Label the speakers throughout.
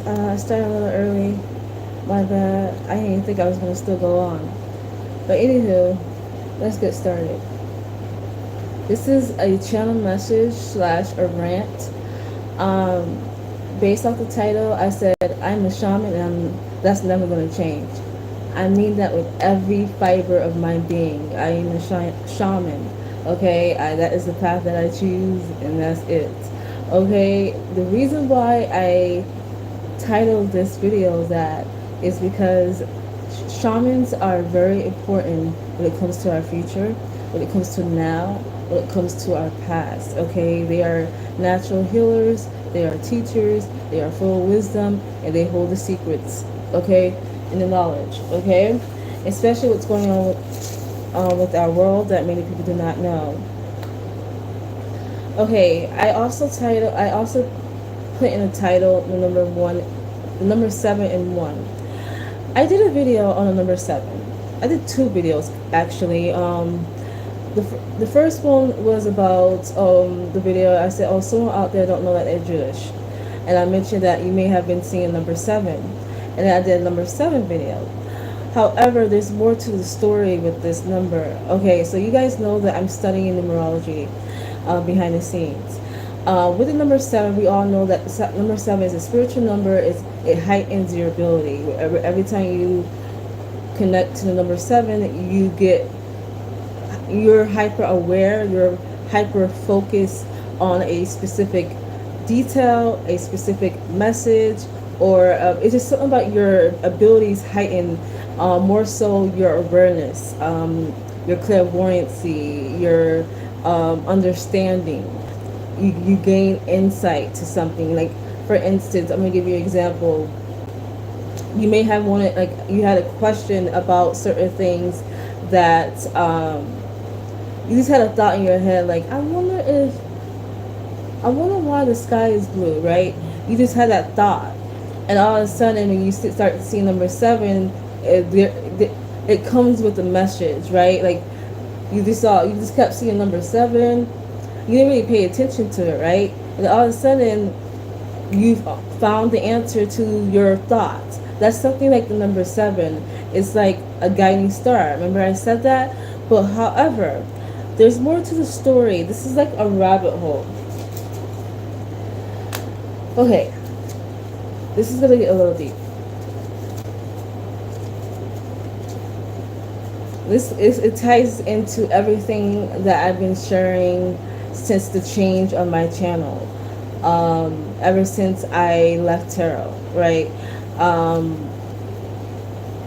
Speaker 1: I started a little early. My bad. I didn't think I was gonna still go on. But anywho, let's get started. This is a channel message slash a rant. Um, Based off the title, I said I'm a shaman, and that's never gonna change. I mean that with every fiber of my being. I am a shaman. Okay, that is the path that I choose, and that's it. Okay, the reason why I titled this video that is because shamans are very important when it comes to our future, when it comes to now, when it comes to our past. Okay, they are natural healers, they are teachers, they are full of wisdom, and they hold the secrets. Okay, and the knowledge. Okay, especially what's going on with our world that many people do not know. Okay, I also put in a title the number one, the number 7 and 1. I did a video on the number 7. I did 2 videos actually. The first one was about the video I said, oh, someone out there don't know that they're Jewish, and I mentioned that you may have been seeing number 7, and then I did a number 7 video. However, there's more to the story with this number. Okay, so you guys know that I'm studying numerology behind the scenes. With the number 7, we all know that number 7 is a spiritual number. It heightens your ability. Every time you connect to the number 7, you're hyper aware. You're hyper focused on a specific detail, a specific message, or it's just something about your abilities heighten. More so your awareness, your clairvoyancy, your understanding. You gain insight to something. Like, for instance, I'm gonna give you an example. You may have wanted, like, you had a question about certain things that you just had a thought in your head, like, I wonder why the sky is blue, right? You just had that thought, and all of a sudden, when you start to see number 7, it comes with a message, right? Like, you just kept seeing number 7. You didn't really pay attention to it, right? And all of a sudden, you found the answer to your thoughts. That's something like the number 7. It's like a guiding star. Remember I said that? But however, there's more to the story. This is like a rabbit hole. Okay, this is gonna get a little deep. It ties into everything that I've been sharing since the change on my channel. Ever since I left tarot, right?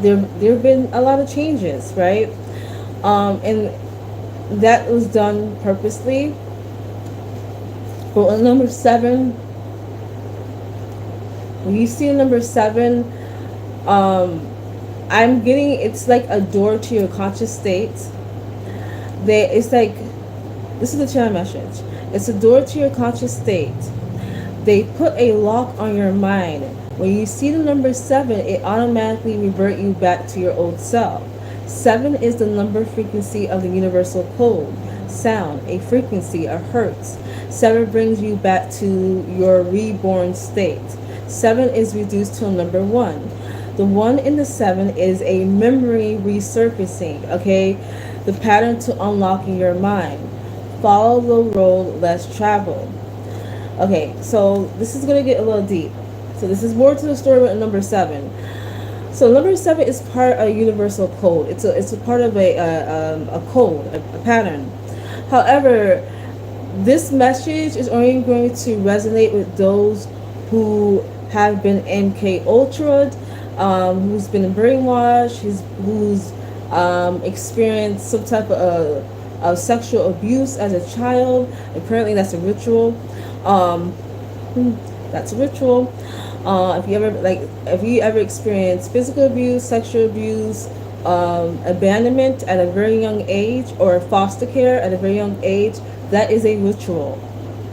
Speaker 1: There've been a lot of changes, right? And that was done purposely. But on number 7, when you see number 7, I'm getting, it's like a door to your conscious state. It's like, this is the channel message. It's a door to your conscious state. They put a lock on your mind. When you see the number 7, it automatically revert you back to your old self. 7 is the number frequency of the universal code, sound, a frequency, a hertz. 7 brings you back to your reborn state. 7 is reduced to a number 1. The 1 in the 7 is a memory resurfacing, okay? The pattern to unlocking your mind. Follow the road less traveled. Okay, so this is going to get a little deep. So this is more to the story with number 7. So number 7 is part of a universal code. It's a part of a code, a pattern. However, this message is only going to resonate with those who have been MK Ultra'd, who's been brainwashed, who's experienced some type of sexual abuse as a child. Apparently, that's a ritual. That's a ritual. If you ever experience physical abuse, sexual abuse, abandonment at a very young age, or foster care at a very young age, that is a ritual.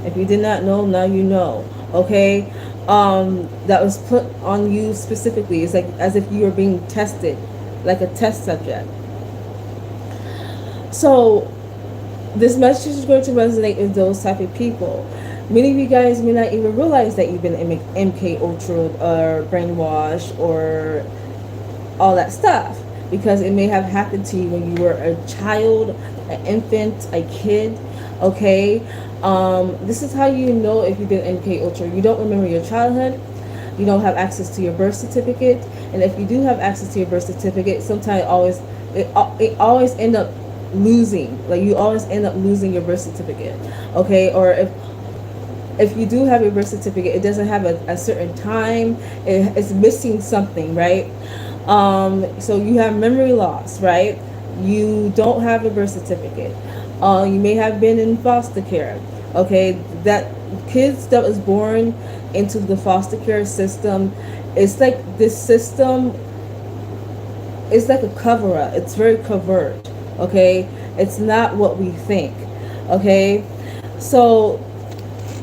Speaker 1: If you did not know, now you know. Okay, that was put on you specifically. It's like as if you were being tested, like a test subject. So this message is going to resonate with those type of people. Many of you guys may not even realize that you've been MK Ultra or brainwashed or all that stuff, because it may have happened to you when you were a child, an infant, a kid. Okay, this is how you know if you've been MK Ultra. You don't remember your childhood. You don't have access to your birth certificate, and if you do have access to your birth certificate, sometimes it always end up losing. Like you always end up losing your birth certificate. Okay, or if you do have your birth certificate, it doesn't have a certain time. It's missing something, right? So you have memory loss, right? You don't have a birth certificate. You may have been in foster care. Okay, that kids that was born into the foster care system, it's like this system is like a cover up. It's very covert. Okay, it's not what we think. Okay, so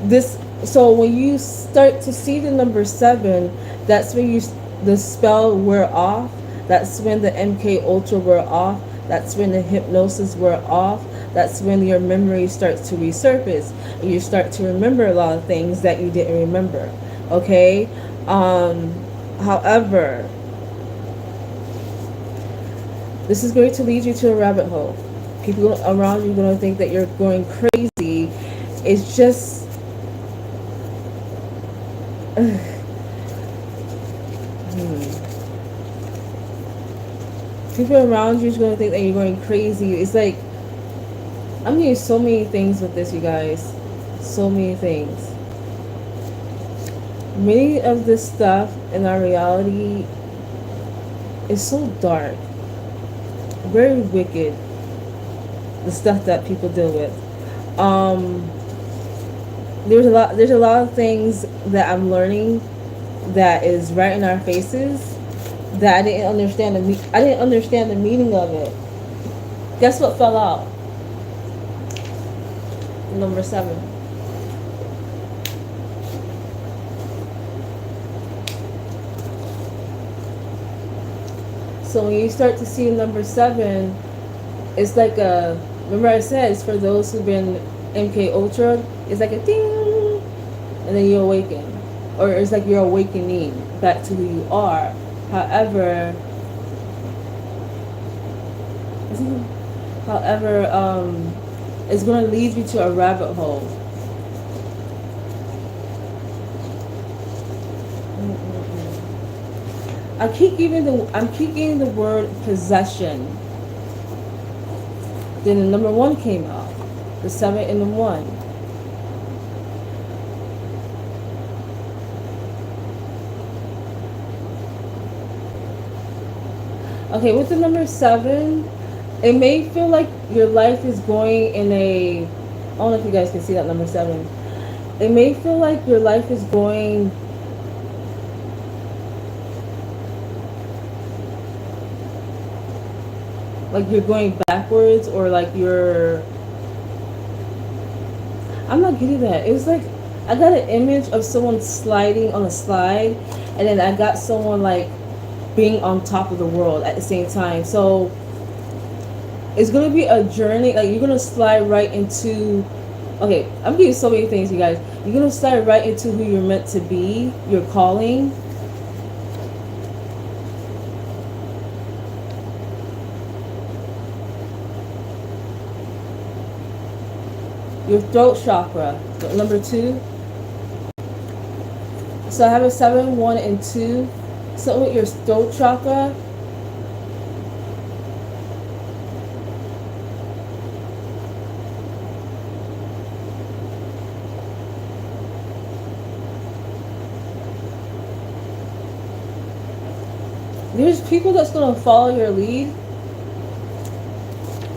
Speaker 1: this so when you start to see the number 7, that's when the spell wear off. That's when the MK Ultra wear off. That's when the hypnosis wear off. That's when your memory starts to resurface and you start to remember a lot of things that you didn't remember. Okay, however, this is going to lead you to a rabbit hole. People around you are going to think that you're going crazy. It's just people around you is going to think that you're going crazy. It's like, I'm getting so many things with this, you guys. So many things. Many of this stuff in our reality is so dark, very wicked. The stuff that people deal with. There's a lot of things that I'm learning that is right in our faces that I didn't understand I didn't understand the meaning of it. Guess what fell out? Number 7. So when you start to see number 7, it's like a, remember I said it's for those who've been MK Ultra, it's like a ding, and then you awaken. Or it's like you're awakening back to who you are. However, it's going to lead you to a rabbit hole. I'm keep getting the word possession. Then the number 1 came out. The 7 and the 1. Okay, with the number 7, it may feel like your life is going in a, I don't know if you guys can see that number 7. It may feel like your life is going like you're going backwards, or like you're, I'm not getting that. It was like I got an image of someone sliding on a slide, and then I got someone like being on top of the world at the same time. So it's gonna be a journey. Like you're gonna slide right into, okay, I'm getting so many things, you guys. You're gonna slide right into who you're meant to be, your calling. Your throat chakra, number 2. So I have a 7, 1, and 2. So with your throat chakra, there's people that's going to follow your lead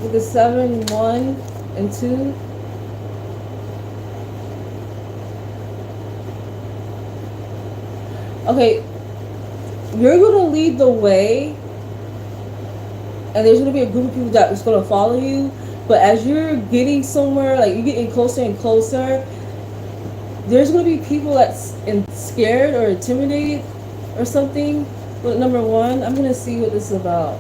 Speaker 1: with the 7, 1, and 2. Okay, you're going to lead the way, and there's going to be a group of people that is going to follow you, but as you're getting somewhere, like you're getting closer and closer, there's going to be people that's scared or intimidated or something. With number 1, I'm going to see what this is about.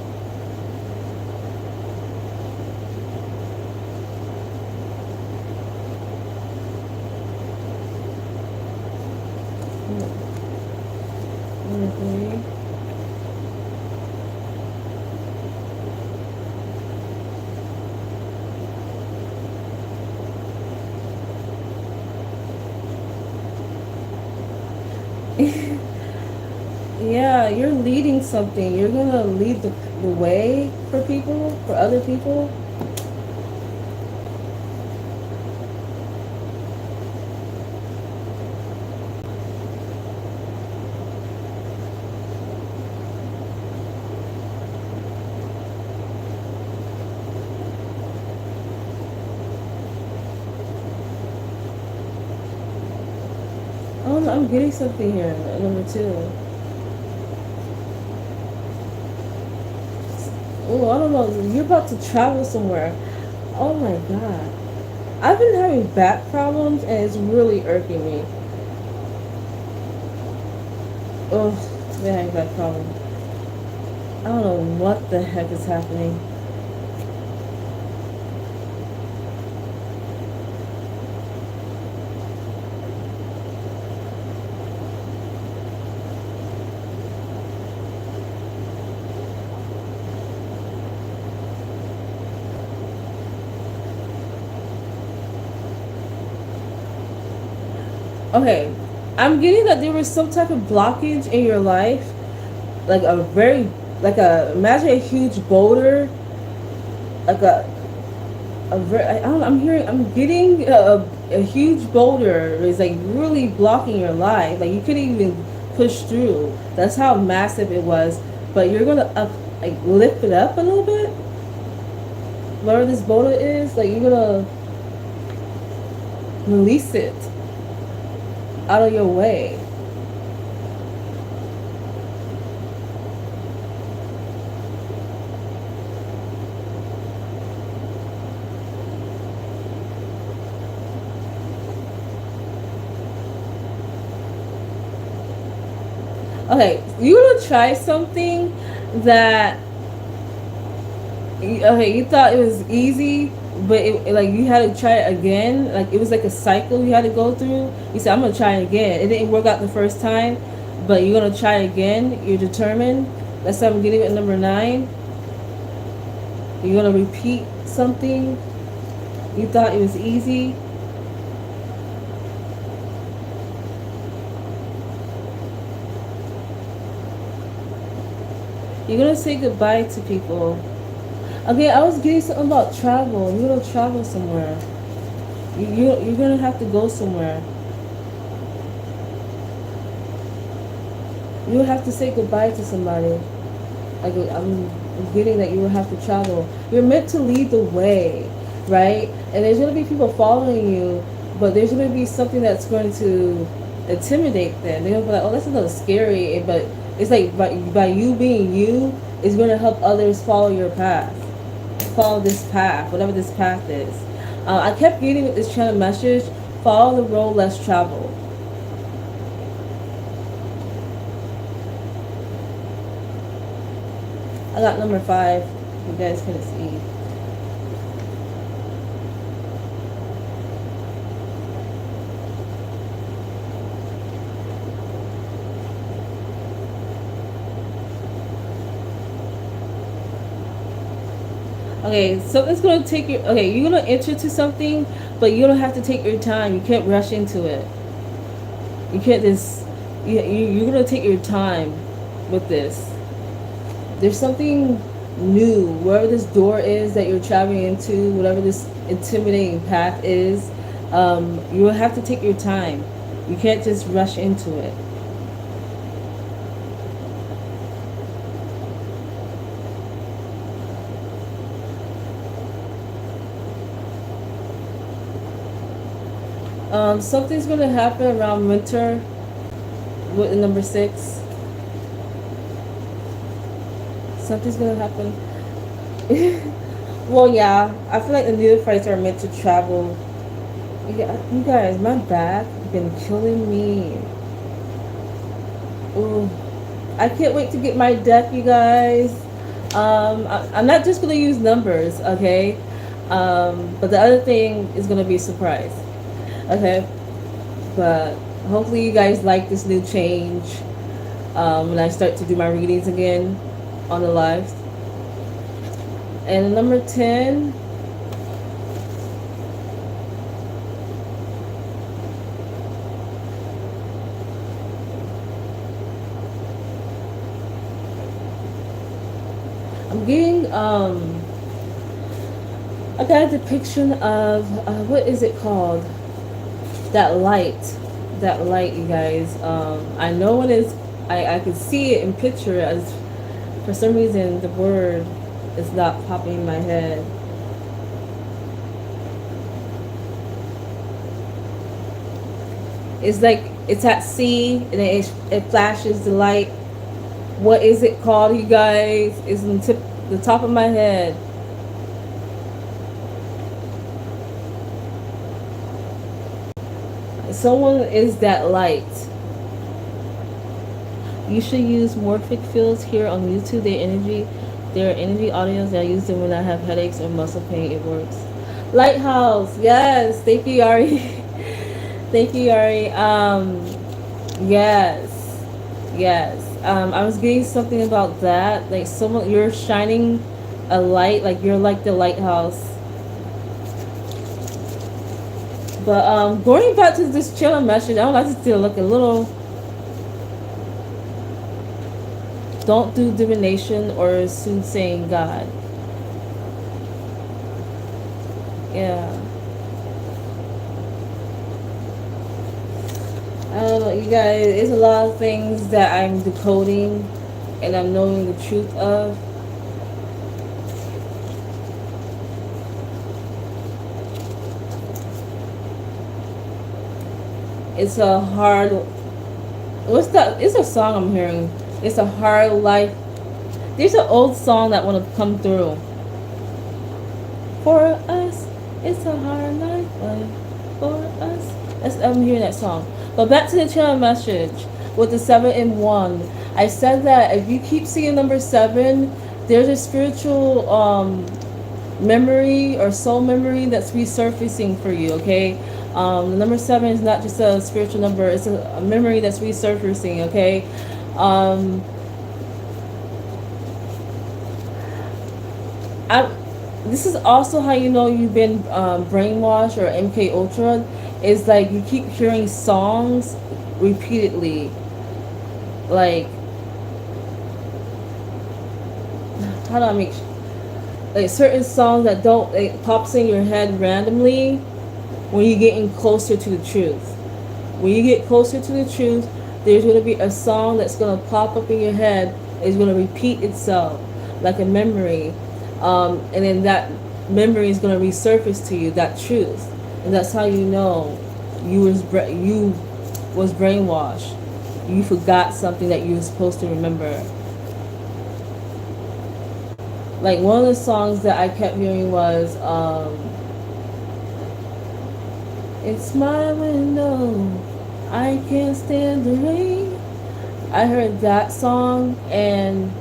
Speaker 1: Number three. Yeah, you're leading something. You're gonna lead the way for people, for other people. Oh, I'm getting something here. Number two. Oh, I don't know. You're about to travel somewhere. Oh my god. I've been having back problems and it's really irking me. Oh, I've been having back problems. I don't know what the heck is happening. Okay, I'm getting that there was some type of blockage in your life, like a very, like a imagine a huge boulder, like a very, I don't know, I'm getting a huge boulder is like really blocking your life, like you couldn't even push through. That's how massive it was. But you're gonna like lift it up a little bit, whatever this boulder is, like you're gonna release it out of your way. Okay, you're gonna try something that okay, you thought it was easy, but like you had to try it again. Like it was like a cycle you had to go through. You said, "I'm gonna try it again." It didn't work out the first time, but you're gonna try it again. You're determined. That's why I'm getting at number nine. You're gonna repeat something you thought it was easy. You're gonna say goodbye to people. Okay, I was getting something about travel. You're gonna travel somewhere. You're gonna have to go somewhere. You have to say goodbye to somebody. Like I'm getting that you will have to travel. You're meant to lead the way, right? And there's gonna be people following you, but there's gonna be something that's going to intimidate them. They're gonna be like, "Oh, that's a little scary," but it's like by you being you, is going to help others follow your path, follow this path, whatever this path is. I kept getting with this channel message: follow the road less traveled. I got number 5. You guys can see. Okay, something's gonna take you. Okay, you're gonna enter to something, but you don't have to take your time. You can't rush into it. You can't just. You're gonna take your time with this. There's something new. Wherever this door is that you're traveling into, whatever this intimidating path is, you will have to take your time. You can't just rush into it. Something's gonna happen around winter with the number 6. Something's gonna happen. Well, yeah, I feel like the neophytes are meant to travel. Yeah, you guys, my back been killing me. Ooh, I can't wait to get my deck, you guys. I'm not just gonna use numbers, okay? But the other thing is gonna be a surprise, okay? But Hopefully, you guys like this new change when I start to do my readings again on the lives. And number 10, I'm getting I got a depiction of what is it called? That light, that light, you guys. I know it is. I can see it and picture it. As for some reason, the word is not popping in my head. It's like it's at sea and it flashes the light. What is it called, you guys? It's on the top of my head. Someone is that light. You should use morphic fields here on YouTube. Their energy audios. I use them when I have headaches or muscle pain. It works. Lighthouse, yes. Thank you, Yari. Thank you, Yari. Yes, yes. I was getting something about that. Like someone, you're shining a light. Like you're like the lighthouse. But going back to this channel message, I would like to still look a little. Don't do divination or soothsaying God. Yeah. I don't know, you guys. It's a lot of things that I'm decoding and I'm knowing the truth of. It's a hard. What's that? It's a song I'm hearing. It's a hard life. There's an old song that want to come through. For us, it's a hard life. For us. I'm hearing that song. But back to the channel message with the 7 in 1. I said that if you keep seeing number 7, there's a spiritual memory or soul memory that's resurfacing for you, okay? The number 7 is not just a spiritual number, it's a memory that's resurfacing, okay? This is also how you know you've been brainwashed or MK Ultra. Is like you keep hearing songs repeatedly, like how do I make like certain songs that don't it pops in your head randomly when you're getting closer to the truth. When you get closer to the truth, there's going to be a song that's going to pop up in your head. It's going to repeat itself like a memory, and then that memory is going to resurface to you, that truth, and that's how you know you was brainwashed. You forgot something that you were supposed to remember. Like one of the songs that I kept hearing was it's my window, I can't stand the rain. I heard that song, and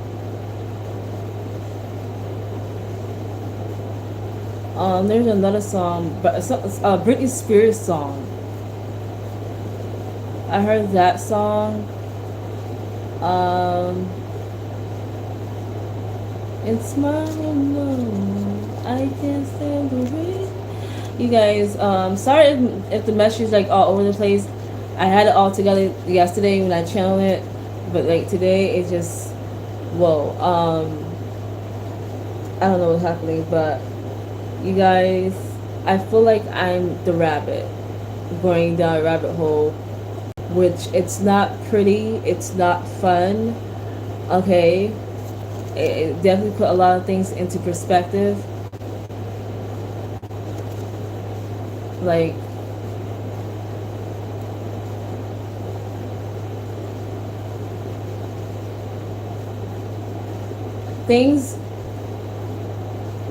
Speaker 1: there's another song, but it's a Britney Spears song. I heard that song. It's my window, I can't stand the rain. You guys, sorry if the message is like all over the place. I had it all together yesterday when I channeled it, but like today it just whoa. I don't know what's happening, but you guys, I feel like I'm the rabbit going down a rabbit hole, which it's not pretty, it's not fun. Okay, it definitely put a lot of things into perspective. Like things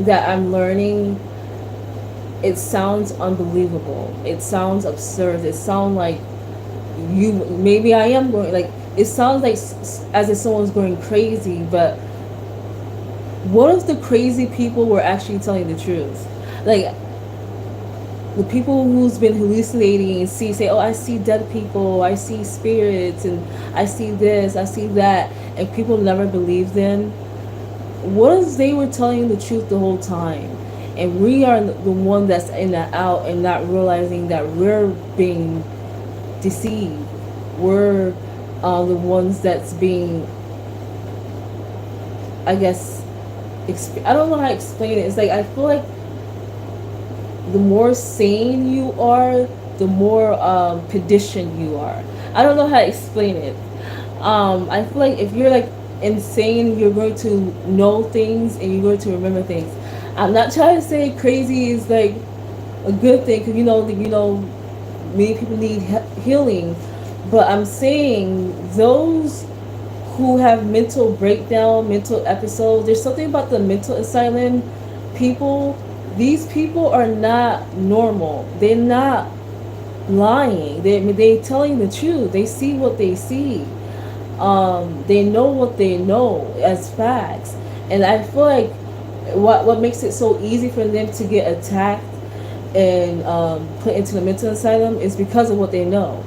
Speaker 1: that I'm learning, it sounds unbelievable. It sounds absurd. It sounds like maybe I am going, like, it sounds like as if someone's going crazy, but what if the crazy people were actually telling the truth? Like, The people who's been hallucinating and say, oh, I see dead people, I see spirits, and I see this, I see that, and people never believe them. What if they were telling the truth the whole time, and we are the one that's in that out and not realizing that we're being deceived? We're the ones that's being, I guess, I don't know how to explain it. It's like I feel like the more sane you are, the more conditioned you are. I don't know how to explain it. I feel like if you're like insane, you're going to know things and you're going to remember things. I'm not trying to say crazy is like a good thing, because many people need healing, but I'm saying those who have mental breakdown, mental episodes. There's something about the mental asylum people. These people are not normal. They're not lying. They telling the truth. They see what they see. They know what they know as facts. And I feel like what makes it so easy for them to get attacked and put into the mental asylum is because of what they know.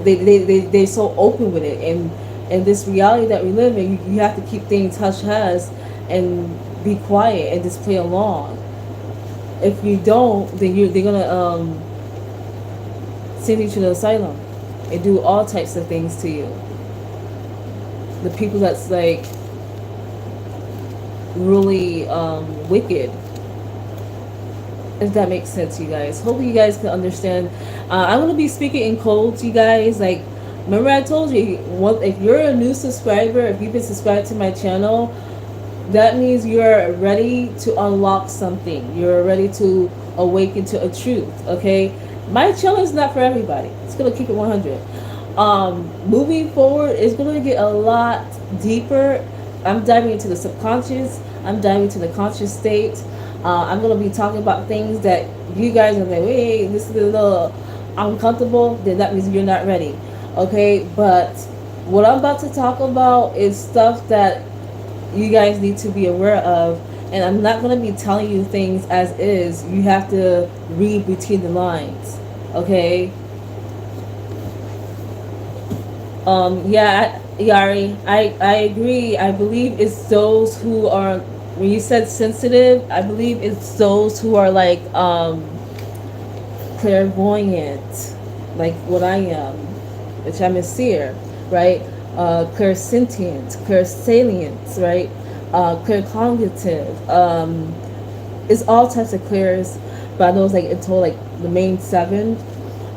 Speaker 1: They're so open with it, and this reality that we live in, you have to keep things hush hush and be quiet and just play along. If you don't, then they're gonna send you to the asylum and do all types of things to you. The people that's like really wicked, if that makes sense, you guys. Hopefully you guys can understand. I'm gonna be speaking in codes, you guys. Like, remember I told you, if you're a new subscriber, if you've been subscribed to my channel, that means you're ready to unlock something. You're ready to awaken to a truth. Okay, my channel is not for everybody. It's gonna keep it 100. Moving forward, it's gonna get a lot deeper. I'm diving into the subconscious. I'm diving into the conscious state. I'm gonna be talking about things that you guys are like, wait, this is a little uncomfortable. Then that means you're not ready. Okay, but what I'm about to talk about is stuff that you guys need to be aware of, and I'm not going to be telling you things as is. You have to read between the lines. Okay. Yeah, Yari, I agree. I believe it's those who are, when you said sensitive, I believe it's those who are like clairvoyant, like what I am, which I'm a seer, right? Clairsentient, clairsalient, right? Claircognitive. It's all types of clairs, but I know it's like until like the main seven,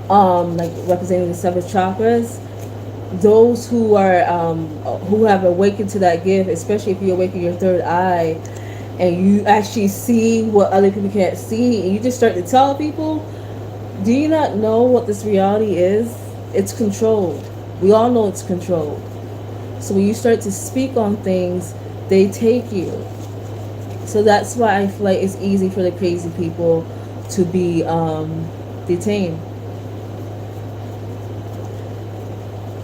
Speaker 1: like representing the seven chakras. Those who have awakened to that gift, especially if you awaken your third eye, and you actually see what other people can't see, and you just start to tell people, do you not know what this reality is? It's controlled. We all know it's controlled. So when you start to speak on things, they take you. So that's why I feel like it's easy for the crazy people to be detained.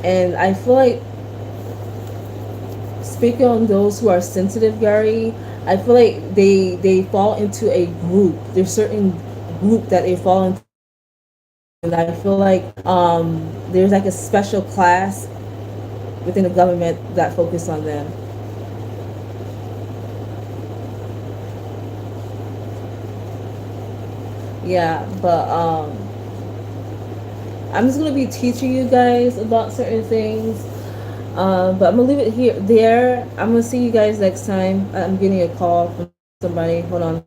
Speaker 1: And I feel like, speaking on those who are sensitive, Gary, I feel like they fall into a group. There's certain group that they fall into, and I feel like there's like a special class within the government that focus on them. Yeah, but I'm just gonna be teaching you guys about certain things. But I'm gonna leave it here there. I'm gonna see you guys next time. I'm getting a call from somebody. Hold on.